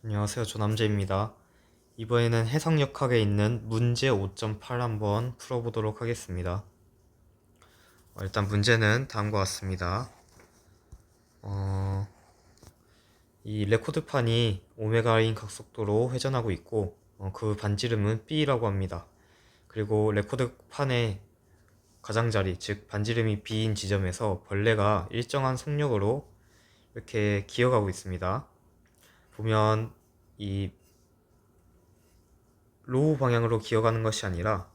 안녕하세요. 조남재입니다. 이번에는 해상역학에 있는 문제 5.8 한번 풀어보도록 하겠습니다. 일단 문제는 다음과 같습니다. 이 레코드판이 오메가인 각속도로 회전하고 있고 그 반지름은 B라고 합니다. 그리고 레코드판의 가장자리, 즉 반지름이 B인 지점에서 벌레가 일정한 속력으로 이렇게 기어가고 있습니다. 보면 이 로우 방향으로 기어가는 것이 아니라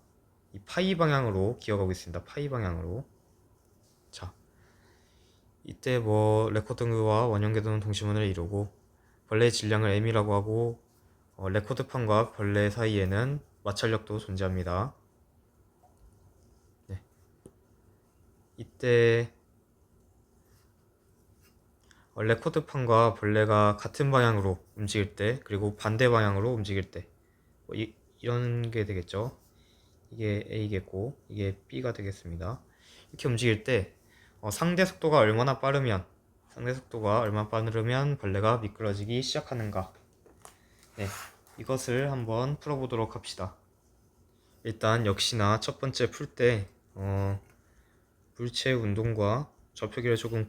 이 파이 방향으로 기어가고 있습니다. 파이 방향으로. 자, 이때 레코드와 원형궤도는 동시문을 이루고 벌레의 질량을 m이라고 하고 레코드판과 벌레 사이에는 마찰력도 존재합니다. 네. 이때 레코드판과 벌레가 같은 방향으로 움직일 때, 그리고 반대 방향으로 움직일 때, 이런 게 되겠죠. 이게 A겠고 이게 B가 되겠습니다. 이렇게 움직일 때 상대 속도가 얼마나 빠르면 벌레가 미끄러지기 시작하는가. 네, 이것을 한번 풀어보도록 합시다. 일단 역시나 첫 번째 풀 때 물체 운동과 좌표기를 조금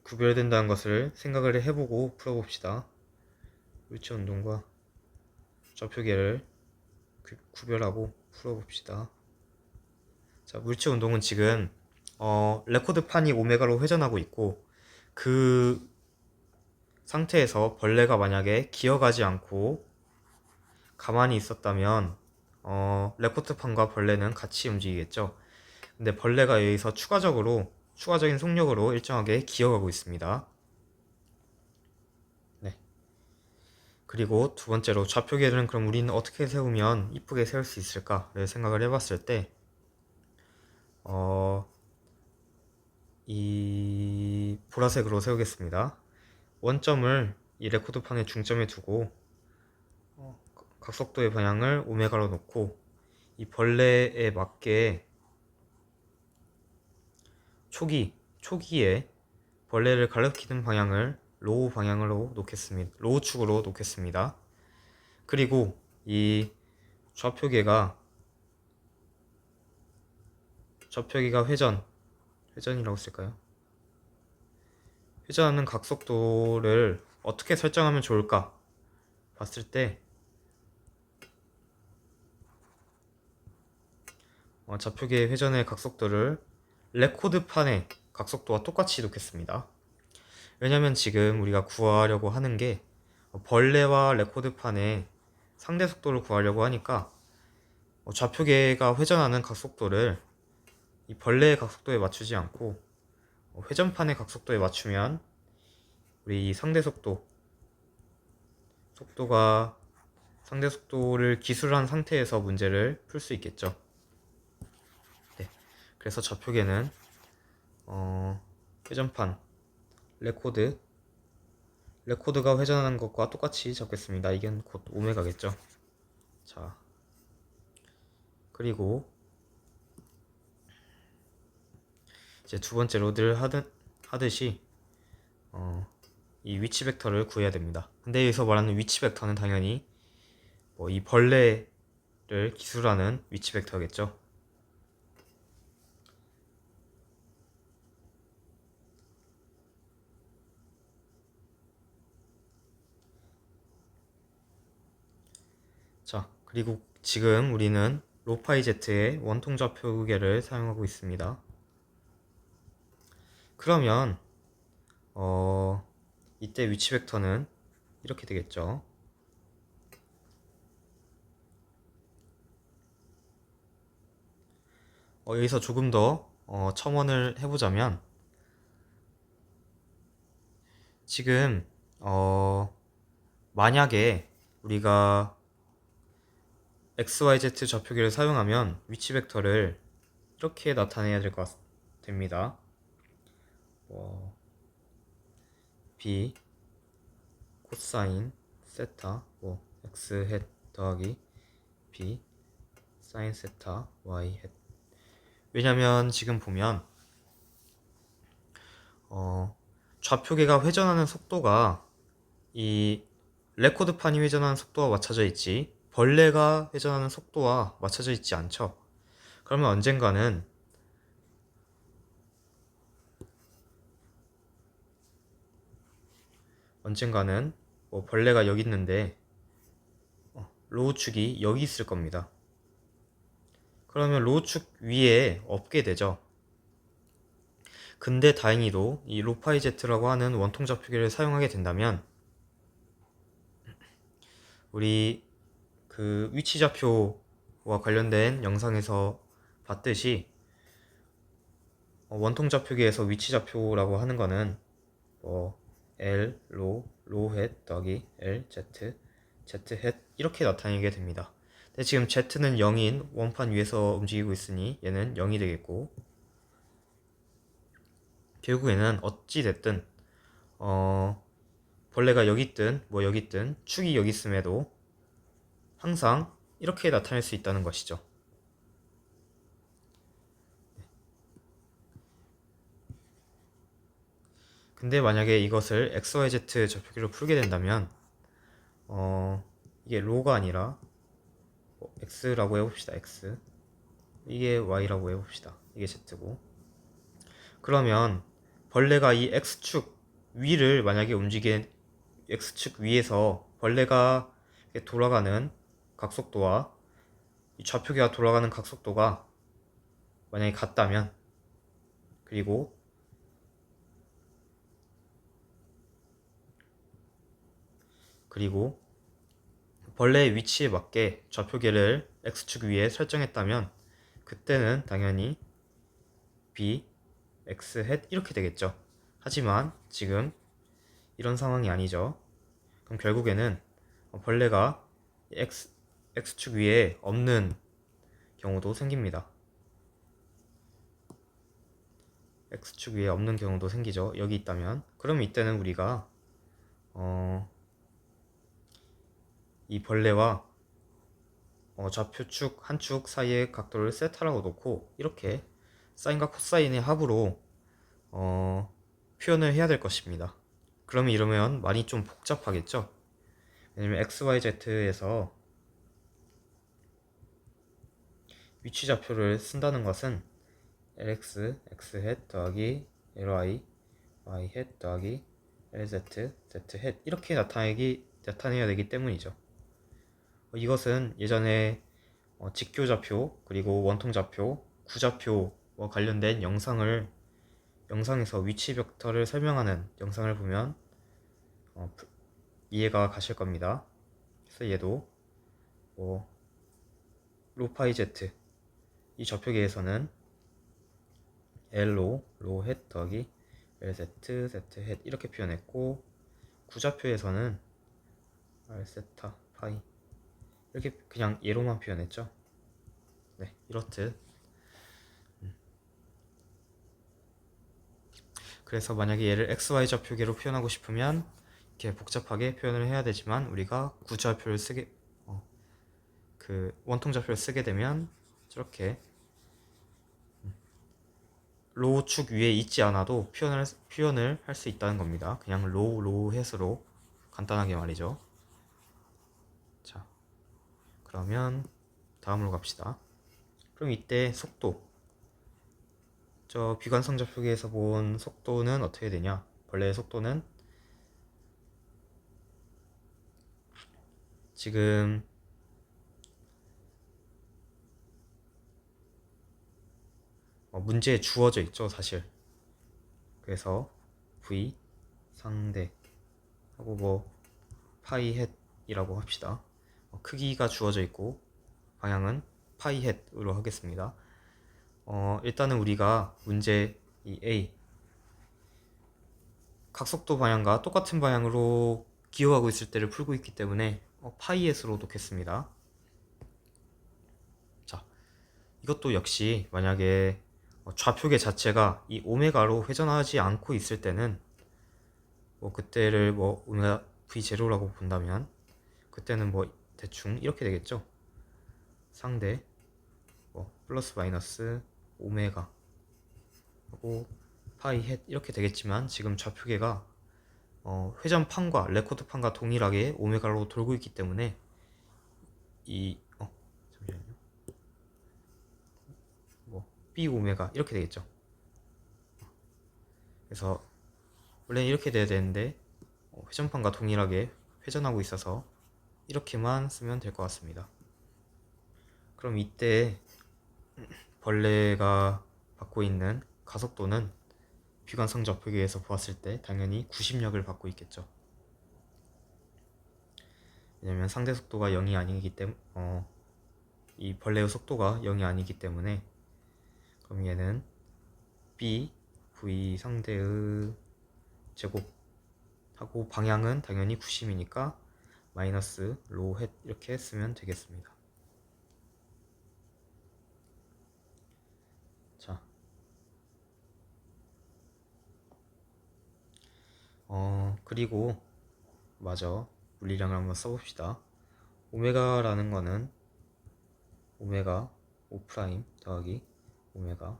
구별된다는 것을 생각을 해보고 풀어봅시다. 물체 운동과 좌표기를 구별하고 풀어봅시다. 자, 물체 운동은 지금 레코드판이 오메가로 회전하고 있고 그 상태에서 벌레가 만약에 기어가지 않고 가만히 있었다면 레코드판과 벌레는 같이 움직이겠죠. 근데 벌레가 여기서 추가적인 속력으로 일정하게 기어가고 있습니다. 네. 그리고 두 번째로 좌표계를 그럼 우리는 어떻게 세우면 이쁘게 세울 수 있을까를 생각을 해봤을 때 이 보라색으로 세우겠습니다. 원점을 이 레코드판의 중점에 두고 각속도의 방향을 오메가로 놓고 이 벌레에 맞게 초기에 벌레를 가리키는 방향을 로우 방향으로 놓겠습니다. 로우 축으로 놓겠습니다. 그리고 이 좌표계가 회전이라고 쓸까요? 회전하는 각속도를 어떻게 설정하면 좋을까 봤을 때 좌표계의 회전의 각속도를 레코드판의 각속도와 똑같이 놓겠습니다. 왜냐면 지금 우리가 구하려고 하는 게 벌레와 레코드판의 상대 속도를 구하려고 하니까 좌표계가 회전하는 각속도를 이 벌레의 각속도에 맞추지 않고 회전판의 각속도에 맞추면 우리 속도가 상대 속도를 기술한 상태에서 문제를 풀 수 있겠죠. 네. 그래서 좌표계는 회전판 레코드가 회전하는 것과 똑같이 잡겠습니다. 이게 곧 오메가겠죠. 자, 그리고 이제 두 번째로 늘 하듯이 이 위치 벡터를 구해야 됩니다. 근데 여기서 말하는 위치 벡터는 당연히 이 벌레를 기술하는 위치 벡터겠죠. 자, 그리고 지금 우리는 로파이 Z의 원통 좌표계를 사용하고 있습니다. 그러면 이때 위치 벡터는 이렇게 되겠죠. 여기서 조금 더 첨언을 해보자면 지금 만약에 우리가 XYZ 좌표기를 사용하면 위치 벡터를 이렇게 나타내야 됩니다. B 코사인 세타 X 햇 더하기 B 사인 세타 Y 햇. 왜냐면 지금 보면 좌표계가 회전하는 속도가 이 레코드판이 회전하는 속도와 맞춰져 있지 벌레가 회전하는 속도와 맞춰져 있지 않죠. 그러면 언젠가는 뭐 벌레가 여기 있는데 로우 축이 여기 있을 겁니다. 그러면 로우 축 위에 없게 되죠. 근데 다행히도 이 로파이제트라고 하는 원통 좌표기를 사용하게 된다면 우리 그 위치 좌표와 관련된 영상에서 봤듯이 원통 좌표기에서 위치 좌표라고 하는 거는 뭐 L, 로 헷 더하기 L, Z, Z 헷 이렇게 나타내게 됩니다. 근데 지금 Z는 0인 원판 위에서 움직이고 있으니 얘는 0이 되겠고 결국에는 어찌 됐든 벌레가 여기 있든 뭐 여기 있든 축이 여기 있음에도 항상 이렇게 나타낼 수 있다는 것이죠. 근데 만약에 이것을 XYZ 좌표기로 풀게 된다면 이게 로가 아니라 X라고 해봅시다. X 이게 Y라고 해봅시다. 이게 Z고 그러면 벌레가 이 X축 위를 만약에 X축 위에서 벌레가 돌아가는 각속도와 이 좌표기가 돌아가는 각속도가 만약에 같다면 그리고 벌레의 위치에 맞게 좌표계를 X축 위에 설정했다면 그때는 당연히 B, X 헷 이렇게 되겠죠. 하지만 지금 이런 상황이 아니죠. 그럼 결국에는 벌레가 X축 위에 없는 경우도 생깁니다. X축 위에 없는 경우도 생기죠. 여기 있다면. 그럼 이때는 우리가 이 벌레와 좌표축 한 축 사이의 각도를 세타라고 놓고 이렇게 사인과 코사인의 합으로 표현을 해야 될 것입니다. 그러면 이러면 많이 좀 복잡하겠죠? 왜냐면 XYZ에서 위치 좌표를 쓴다는 것은 LX, X 헷 더하기 LY, Y 헷 더하기 LZ, Z 헷 이렇게 나타내야 되기 때문이죠. 이것은 예전에 직교 좌표 그리고 원통 좌표, 구좌표와 관련된 영상에서 위치 벡터를 설명하는 영상을 보면 이해가 가실 겁니다. 그래서 얘도 뭐 로파이 Z 이 좌표계에서는 L로 헷 더하기 LZ, Z 헷 이렇게 표현했고 구좌표에서는 R 세타 파이 이렇게 그냥 예로만 표현했죠. 네, 이렇듯 그래서 만약에 얘를 XY 좌표계로 표현하고 싶으면 이렇게 복잡하게 표현을 해야 되지만 우리가 구좌표를 쓰게 그 원통 좌표를 쓰게 되면 저렇게 로 축 위에 있지 않아도 표현을 할 수 있다는 겁니다. 그냥 로 헷으로 간단하게 말이죠. 자, 그러면 다음으로 갑시다. 그럼 이때 속도 저 비관성 좌표기에서 본 속도는 어떻게 되냐? 벌레의 속도는 지금 문제에 주어져 있죠, 사실. 그래서 v 상대 하고 뭐 파이 헷이라고 합시다. 크기가 주어져 있고 방향은 파이 헷으로 하겠습니다. 일단은 우리가 문제 이 A 각속도 방향과 똑같은 방향으로 기어가고 있을 때를 풀고 있기 때문에 파이 헷으로 놓겠습니다. 자, 이것도 역시 만약에 좌표계 자체가 이 오메가로 회전하지 않고 있을 때는 뭐 그때를 뭐 오메가 v0라고 본다면 그때는 뭐 대충 이렇게 되겠죠. 상대 뭐 플러스 마이너스 오메가 하고 파이 헷 이렇게 되겠지만 지금 좌표계가 회전판과 레코드판과 동일하게 오메가로 돌고 있기 때문에 잠시만요. B 오메가 이렇게 되겠죠. 그래서 원래는 이렇게 돼야 되는데 회전판과 동일하게 회전하고 있어서 이렇게만 쓰면 될 것 같습니다. 그럼 이때 벌레가 받고 있는 가속도는 비관 성적표기에서 보았을 때 당연히 90력을 받고 있겠죠. 왜냐면 상대 속도가 0이 아니기 때문에 이 벌레의 속도가 0이 아니기 때문에 그럼 얘는 B V 상대의 제곱 하고 방향은 당연히 90이니까 마이너스 로 헷 이렇게 쓰면 되겠습니다. 자, 그리고 마저 물리량을 한번 써봅시다. 오메가라는 거는 오메가 5 프라임 더하기 오메가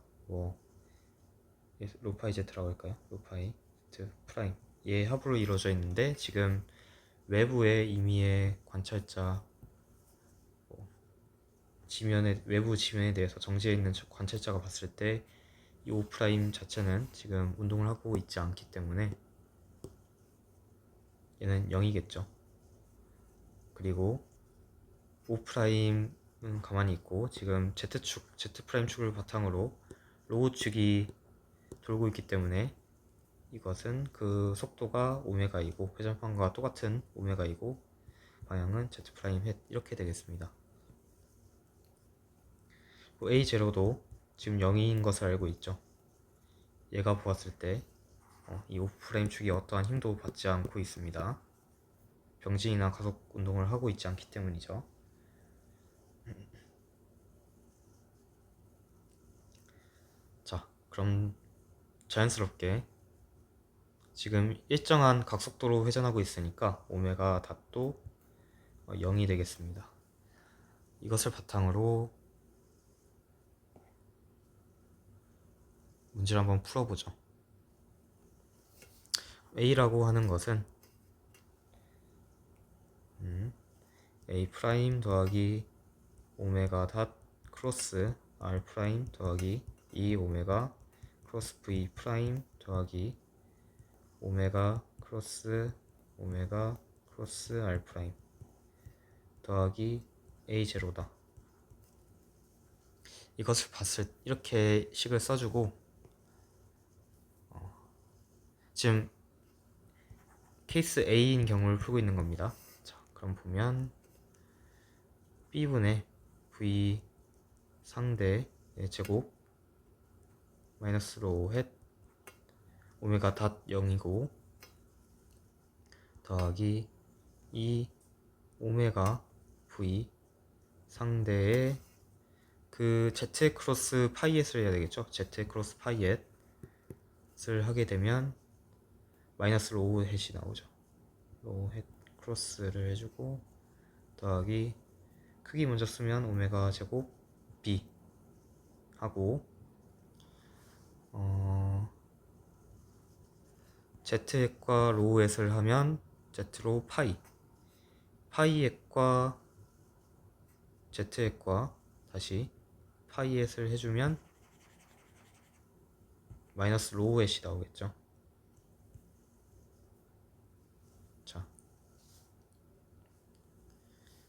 로파이 Z라고 할까요? 로파이 Z 프라임 얘 합으로 이루어져 있는데 지금 외부의 임의의 관찰자 외부 지면에 대해서 정지해 있는 관찰자가 봤을 때 이 5 프라임 자체는 지금 운동을 하고 있지 않기 때문에 얘는 0이겠죠. 그리고 5 프라임은 가만히 있고 지금 Z축, Z 프라임 축을 바탕으로 로우 축이 돌고 있기 때문에 이것은 그 속도가 오메가이고 회전판과 똑같은 오메가이고 방향은 Z 프라임 헷 이렇게 되겠습니다. A0도 지금 0인 것을 알고 있죠. 얘가 보았을 때 이 5 프라임 축이 어떠한 힘도 받지 않고 있습니다. 병진이나 가속 운동을 하고 있지 않기 때문이죠. 자, 그럼 자연스럽게 지금 일정한 각속도로 회전하고 있으니까 오메가 닷도 0이 되겠습니다. 이것을 바탕으로 문제를 한번 풀어보죠. A라고 하는 것은 A 프라임 더하기 오메가 닷 크로스 R 프라임 더하기 2 오메가 크로스 V 프라임 더하기 오메가 크로스 R 프라임 더하기 A0다. 이것을 봤을 이렇게 식을 써주고 지금 케이스 A인 경우를 풀고 있는 겁니다. 자, 그럼 보면 B분의 V 상대의 제곱 마이너스로 5헷 오메가 닷 0이고 더하기 2 오메가 V 상대의 그 Z 크로스 파이엣을 해야 되겠죠. Z 크로스 파이엣을 하게 되면 마이너스 로우 헷이 나오죠. 로우 헷 크로스를 해주고 더하기 크기 먼저 쓰면 오메가 제곱 B 하고 Z핵과 로우 헷을 하면 Z로 파이핵과 Z핵과 다시 파이햇을 해주면 마이너스 로우 햇이 나오겠죠. 자,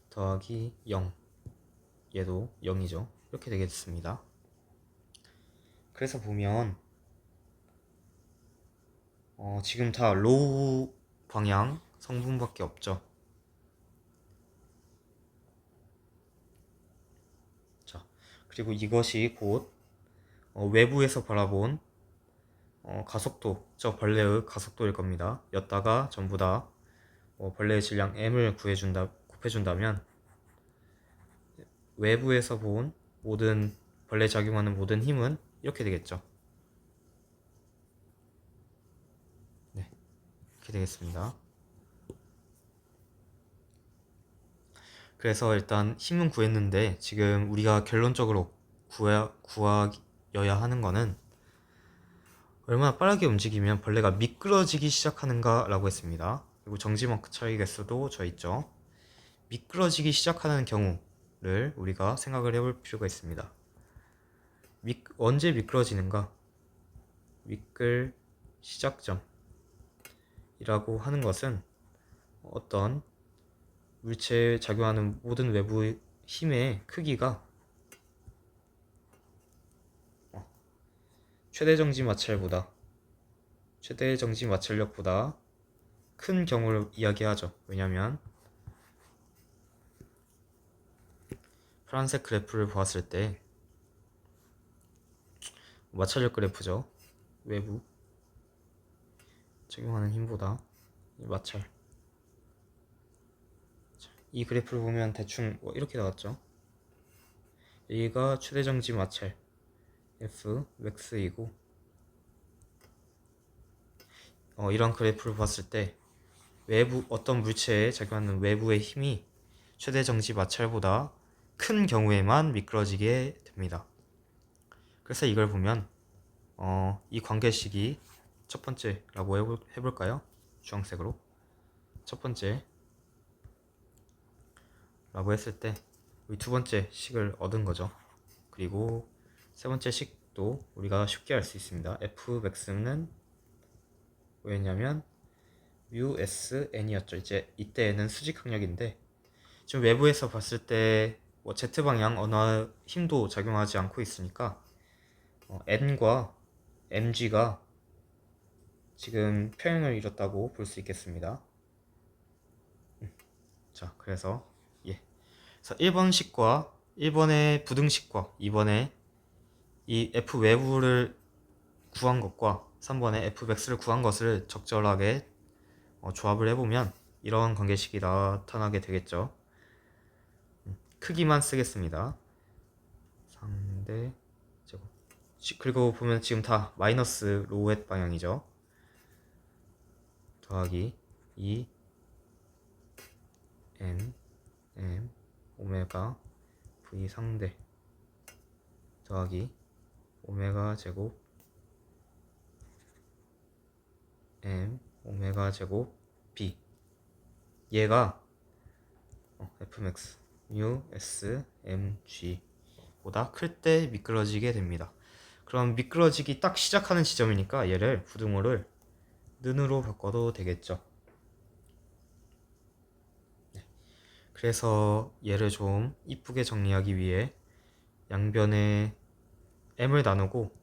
더하기 0 얘도 0이죠. 이렇게 되겠습니다. 그래서 보면 지금 다 로우 방향 성분밖에 없죠. 자, 그리고 이것이 곧 외부에서 바라본 가속도, 저 벌레의 가속도일 겁니다. 였다가 전부 다 벌레의 질량 m을 곱해준다면 외부에서 본 모든 벌레 작용하는 모든 힘은 이렇게 되겠죠. 네, 이렇게 되겠습니다. 그래서 일단 힘은 구했는데 지금 우리가 결론적으로 구하여야 하는 거는 얼마나 빠르게 움직이면 벌레가 미끄러지기 시작하는가 라고 했습니다. 그리고 정지마크 처리 개수도 저 있죠. 미끄러지기 시작하는 경우를 우리가 생각을 해볼 필요가 있습니다. 언제 미끄러지는가? 미끌 시작점이라고 하는 것은 어떤 물체에 작용하는 모든 외부 힘의 크기가 최대 정지 마찰력보다 큰 경우를 이야기하죠. 왜냐하면 파란색 그래프를 보았을 때 마찰력 그래프죠. 외부 적용하는 힘보다 마찰. 이 그래프를 보면 대충 이렇게 나왔죠. 여기가 최대 정지 마찰 F max이고 이런 그래프를 봤을 때 외부 어떤 물체에 작용하는 외부의 힘이 최대 정지 마찰보다 큰 경우에만 미끄러지게 됩니다. 그래서 이걸 보면 이 관계식이 첫 번째라고 해볼까요? 주황색으로 첫 번째라고 했을 때 우리 두 번째 식을 얻은 거죠. 그리고 세 번째 식도 우리가 쉽게 알 수 있습니다. F max는 뭐였냐면 mu s n이었죠. 이제 이때는 수직 항력인데 지금 외부에서 봤을 때 Z 방향 어느 힘도 작용하지 않고 있으니까 n과 mg가 지금 평행을 이뤘다고 볼 수 있겠습니다. 자, 그래서 1번식과 1번의 부등식과 2번의 이 F 외부를 구한 것과 3번의 F max를 구한 것을 적절하게 조합을 해보면 이런 관계식이 나타나게 되겠죠. 크기만 쓰겠습니다. 상대 제곱. 그리고 보면 지금 다 마이너스 로햇 방향이죠. 더하기 2 n m 오메가 v 상대 더하기 오메가 제곱 m 오메가 제곱 b. 얘가 fmax mu s m g 보다 클 때 미끄러지게 됩니다. 그럼 미끄러지기 딱 시작하는 지점이니까 얘를 부등호를 는으로 바꿔도 되겠죠. 그래서 얘를 좀 이쁘게 정리하기 위해 양변에 m을 나누고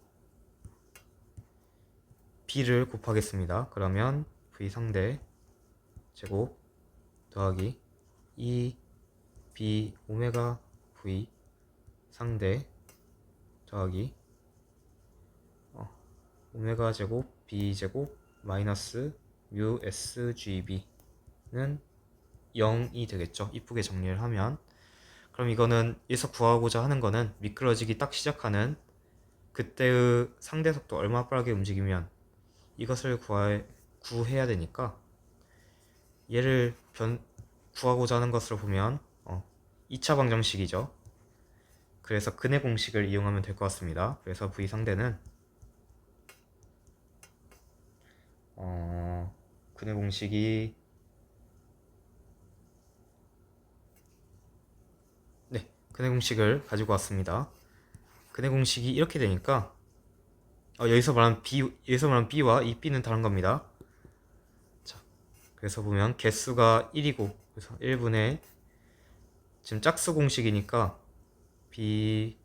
b를 곱하겠습니다. 그러면 v 상대 제곱 더하기 2b 오메가 v 상대 더하기 오메가 제곱 b 제곱 마이너스 mu sgb는 0이 되겠죠. 이쁘게 정리를 하면. 그럼 이거는 여기서 구하고자 하는 거는 미끄러지기 딱 시작하는 그때의 상대 속도 얼마나 빠르게 움직이면 이것을 구해야 되니까 얘를 구하고자 하는 것으로 보면 2차 방정식이죠. 그래서 근의 공식을 이용하면 될 것 같습니다. 그래서 V 상대는 근의 공식이 근의 공식을 가지고 왔습니다. 근의 공식이 이렇게 되니까 여기서 말하는 B와 이 B는 다른 겁니다. 자, 그래서 보면 개수가 1이고 그래서 1분의 지금 짝수 공식이니까 B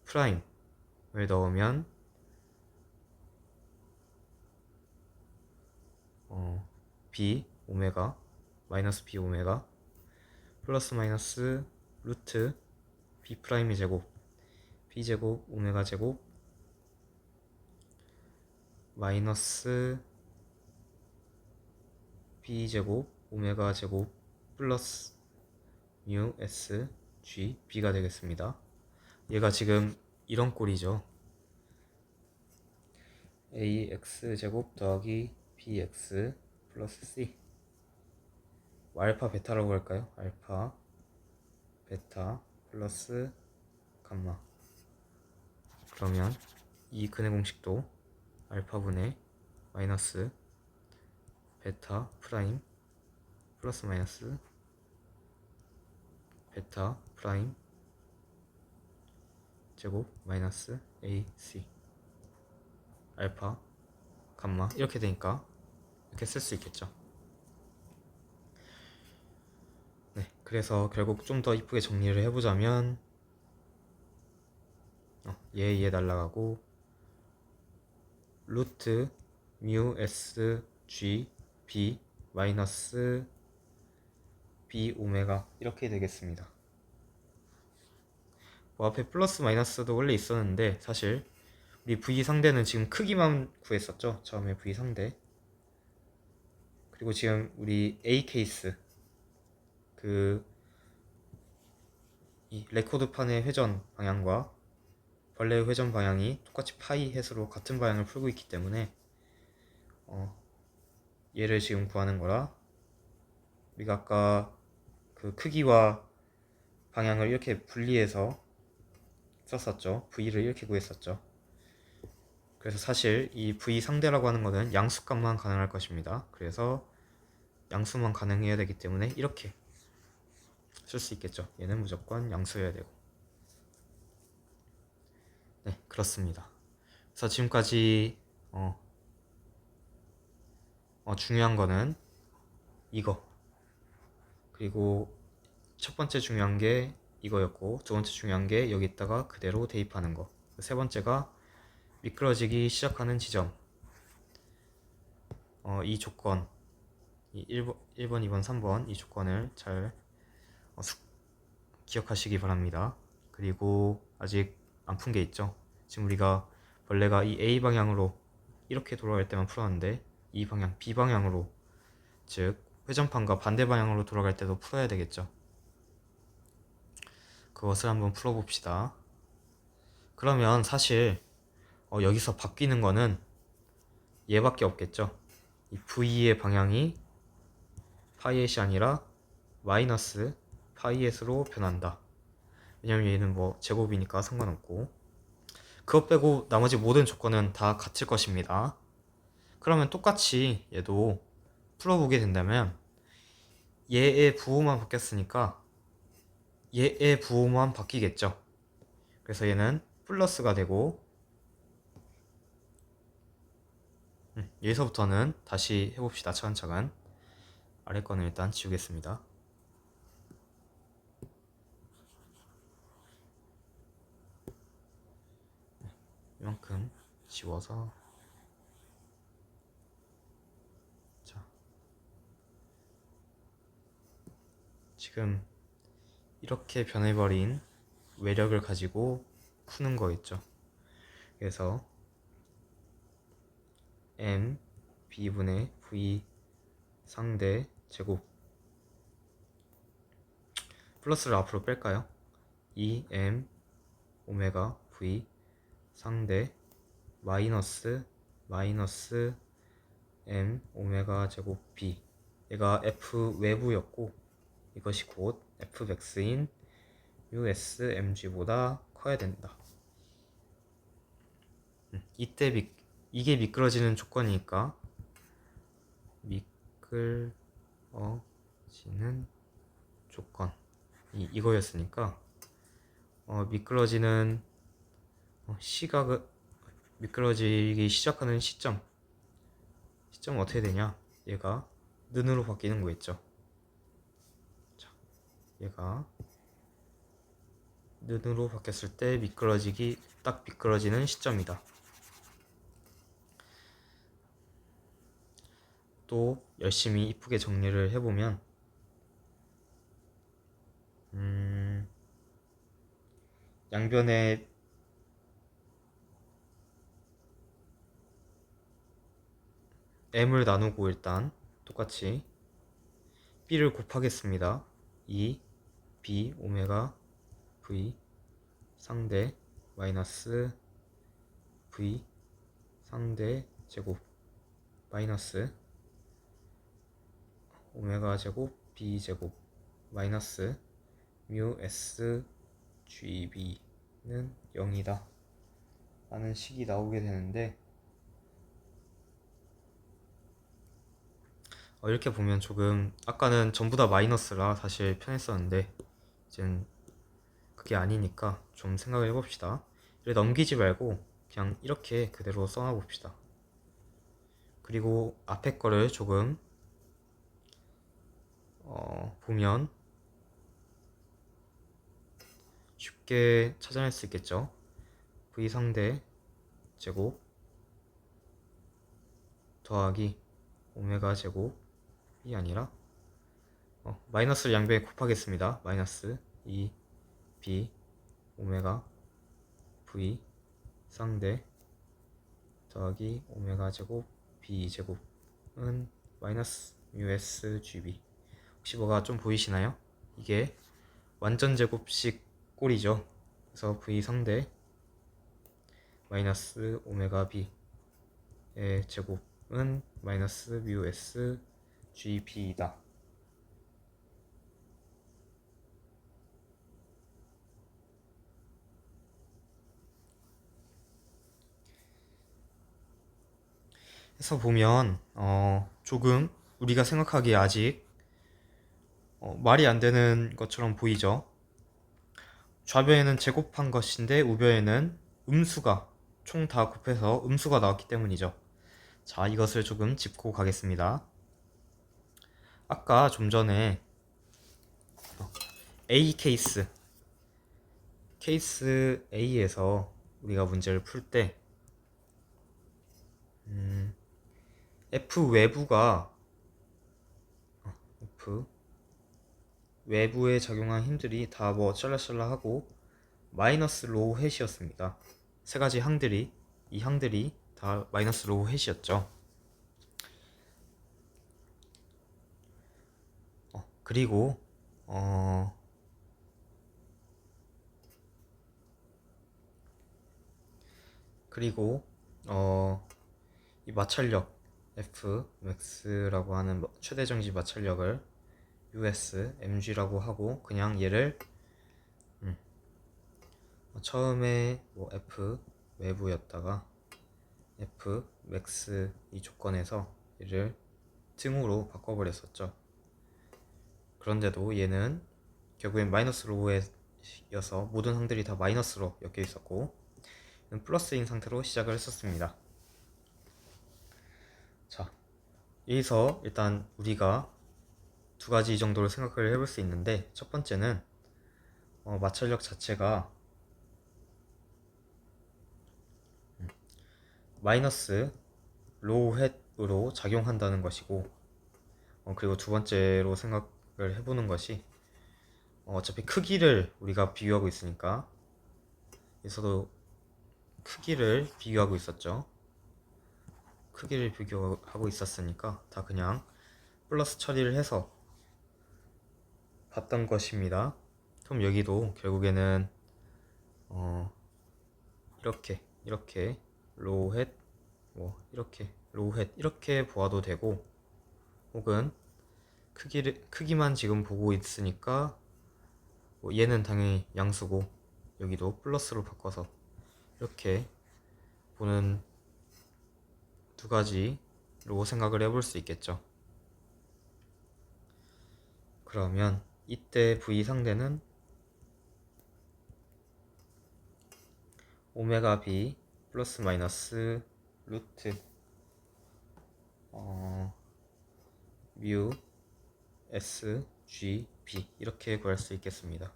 프라임을 넣으면 B 오메가 마이너스 B 오메가 플러스 마이너스 루트 B 프라임의 제곱 B 제곱 오메가 제곱 마이너스 B 제곱 오메가 제곱 플러스 mu s g b가 되겠습니다. 얘가 지금 이런 꼴이죠. ax 제곱 더하기 bx 플러스 c 알파 베타라고 할까요? 알파 베타 플러스 감마. 그러면 이 근의 공식도 알파분의 마이너스 베타 프라임 플러스 마이너스 베타 프라임 제곱 마이너스 AC 알파 감마 이렇게 되니까 이렇게 쓸 수 있겠죠. 네, 그래서 결국 좀 더 이쁘게 정리를 해보자면 얘 날라가고 루트 뮤 S G B 마이너스 B 오메가 이렇게 되겠습니다. 뭐 앞에 플러스 마이너스도 원래 있었는데 사실 우리 V 상대는 지금 크기만 구했었죠. 처음에 V 상대. 그리고 지금 우리 A 케이스 이 레코드판의 회전 방향과 벌레의 회전 방향이 똑같이 파이 햇으로 같은 방향을 풀고 있기 때문에 얘를 지금 구하는 거라 우리가 아까 그 크기와 방향을 이렇게 분리해서 썼었죠. V를 이렇게 구했었죠. 그래서 사실 이 V 상대라고 하는 거는 양수값만 가능할 것입니다. 그래서 양수만 가능해야 되기 때문에 이렇게 쓸 수 있겠죠. 얘는 무조건 양수여야 되고. 네, 그렇습니다. 그래서 지금까지 중요한 거는 이거, 그리고 첫 번째 중요한 게 이거였고, 두 번째 중요한 게 여기다가 그대로 대입하는 거, 세 번째가 미끄러지기 시작하는 지점. 이 조건, 이 1번, 2번, 3번 이 조건을 잘 기억하시기 바랍니다. 그리고 아직 안 푼 게 있죠. 지금 우리가 벌레가 이 A 방향으로 이렇게 돌아갈 때만 풀었는데 이 방향 B 방향으로, 즉 회전판과 반대 방향으로 돌아갈 때도 풀어야 되겠죠. 그것을 한번 풀어봅시다. 그러면 사실 여기서 바뀌는 거는 얘밖에 없겠죠. 이 V의 방향이 파이엣이 아니라 마이너스 파이엣으로 변한다. 왜냐면 얘는 뭐 제곱이니까 상관없고, 그것 빼고 나머지 모든 조건은 다 같을 것입니다. 그러면 똑같이 얘도 풀어보게 된다면 얘의 부호만 바뀌었으니까 얘의 부호만 바뀌겠죠. 그래서 얘는 플러스가 되고, 여기서부터는 다시 해봅시다. 차근차근. 아래 거는 일단 지우겠습니다. 이만큼 지워서, 자, 지금 이렇게 변해버린 외력을 가지고 푸는 거겠죠. 그래서 m b분의 v 상대 제곱, 플러스를 앞으로 뺄까요? 2m 오메가 v 상대 마이너스 m 오메가 제곱 b, 얘가 f 외부였고 이것이 곧 f 맥스인 USMG보다 커야 된다. 이때 이게 미끄러지는 조건이니까 미끄러지는 조건 이거였으니까 미끄러지는 시각을, 미끄러지기 시작하는 시점은 어떻게 되냐? 얘가 는으로 바뀌는 거겠죠. 자, 얘가 는으로 바뀌었을 때 딱 미끄러지는 시점이다. 또 열심히 이쁘게 정리를 해보면 양변에 m을 나누고 일단 똑같이 b를 곱하겠습니다. 2 b 오메가 v 상대 마이너스 v 상대 제곱 마이너스 오메가 제곱 b 제곱 마이너스 뮤 s gb는 0이다 라는 식이 나오게 되는데, 이렇게 보면 조금 아까는 전부 다 마이너스라 사실 편했었는데 이젠 그게 아니니까 좀 생각을 해봅시다. 이를 넘기지 말고 그냥 이렇게 그대로 써놔 봅시다. 그리고 앞에 거를 조금 보면 쉽게 찾아낼 수 있겠죠. v 상대 제곱 더하기 오메가 제곱이 아니라 마이너스를 양변에 곱하겠습니다. 마이너스 2b 오메가 v 상대 더하기 오메가 제곱 b 제곱은 마이너스 뮤s gb. 혹시 뭐가 좀 보이시나요? 이게 완전 제곱식 꼴이죠. 그래서 v 상대 마이너스 오메가 b의 제곱은 마이너스 뮤s gb이다. 해서 보면 조금 우리가 생각하기에 아직 말이 안 되는 것처럼 보이죠. 좌변에는 제곱한 것인데 우변에는 음수가 총 다 곱해서 음수가 나왔기 때문이죠. 자, 이것을 조금 짚고 가겠습니다. 아까 좀 전에 A 케이스 A에서 우리가 문제를 풀 때 F 외부에 작용한 힘들이 다 뭐 샬라샬라하고 마이너스 로우 햇이었습니다. 세 가지 항들이 이 항들이 다 마이너스 로우 햇이었죠. 그리고 이 마찰력 F max라고 하는 최대 정지 마찰력을 US mg라고 하고 그냥 얘를 처음에 뭐 F 외부였다가 F max 이 조건에서 얘를 등으로 바꿔버렸었죠. 그런데도 얘는 결국엔 마이너스 로우여서 모든 항들이 다 마이너스로 엮여 있었고 플러스인 상태로 시작을 했었습니다. 자, 여기서 일단 우리가 두 가지 정도로 생각을 해볼 수 있는데, 첫 번째는 마찰력 자체가 마이너스 로우 햇으로 작용한다는 것이고, 그리고 두 번째로 생각을 해보는 것이 어차피 크기를 우리가 비교하고 있으니까, 여기서도 크기를 비교하고 있었죠. 크기를 비교하고 있었으니까 다 그냥 플러스 처리를 해서 봤던 것입니다. 그럼 여기도 결국에는 이렇게 로우 햇 뭐 이렇게 로우 햇 이렇게 보아도 되고, 혹은 크기만 지금 보고 있으니까 뭐 얘는 당연히 양수고 여기도 플러스로 바꿔서 이렇게 보는 두 가지로 생각을 해볼 수 있겠죠. 그러면 이때 V 상대는 오메가 B 플러스 마이너스 루트 뮤 S G B 이렇게 구할 수 있겠습니다.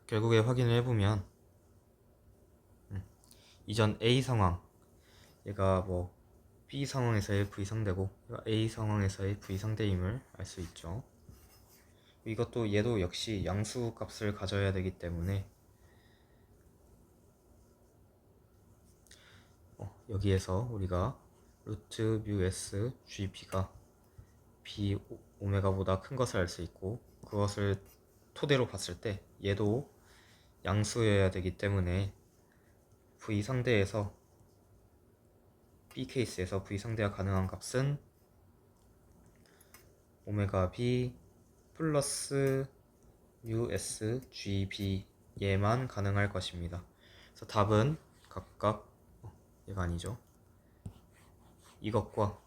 결국에 확인을 해보면 이전 A 상황, 얘가 뭐 B 상황에서의 V 상대고 A 상황에서의 V 상대임을 알 수 있죠. 이것도 얘도 역시 양수 값을 가져야 되기 때문에 여기에서 우리가 루트 뮤 S GB가 B 오메가보다 큰 것을 알 수 있고, 그것을 토대로 봤을 때 얘도 양수여야 되기 때문에 V 상대에서 B 케이스에서 V 상대가 가능한 값은 오메가 B 플러스 US GB 얘만 가능할 것입니다. 그래서 답은 각각 얘가 아니죠. 이것과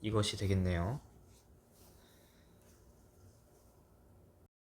이것이 되겠네요.